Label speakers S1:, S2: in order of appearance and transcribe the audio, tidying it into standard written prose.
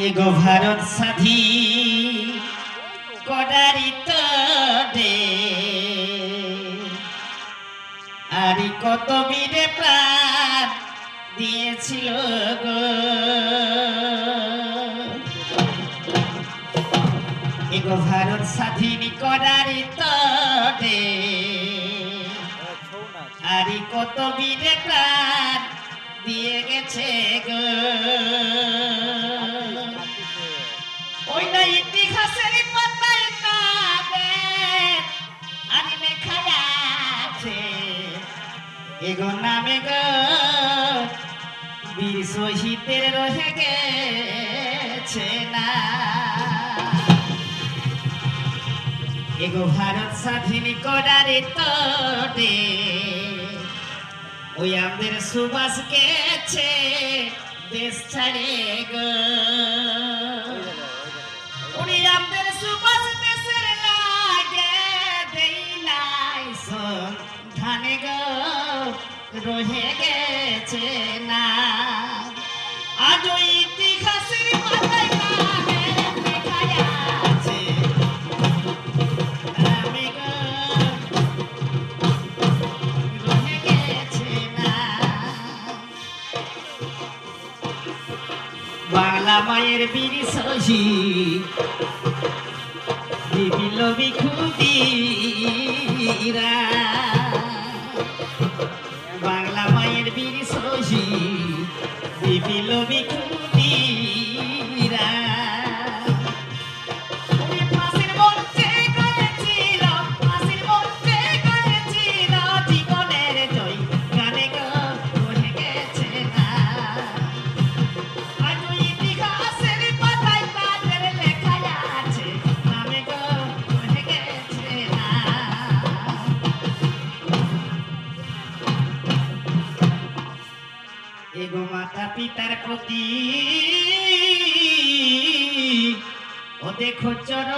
S1: এগো ভারত স্বাধীন করারিত দে আরি কত বীরে প্রাণ দিয়েছিল গো এগো ভারত স্বাধীন করারিত দে আরি কত বীরে প্রাণ দিয়ে গেছে গো ওই না ইতিহাসের পাতায় তাদের আর লেখা আছে এগো নামে গো বীর শহীদের রহে গেছে না এগো ভারত স্বাধীন করার তোরে ওই আমাদের সুভাষ গেছে দেশ ছাড়ে গো উনি আমাদের সুভাষ দেশের লাগে দেই নাই ধানে গো রহে গেছে না আজ ওই ইতিহাসের পাতায় লেখা আছে আমি গো রহে গেছে না বাংলা মায়ের বীর শহীদ বিপ্লবী খুদিরা বাংলা মায়ের বীর শহীদ বিপ্লবী খুদিরা ফাঁসির মঞ্চে গাইছিল জীবনের জয় গানে গো রহে গেছে না আজ ওই ইতিহাসের পাতায় তাদের লেখা আছে নামে গো রহে গেছে না এগো মাতা পিতার প্রতি ও দেখো চরণ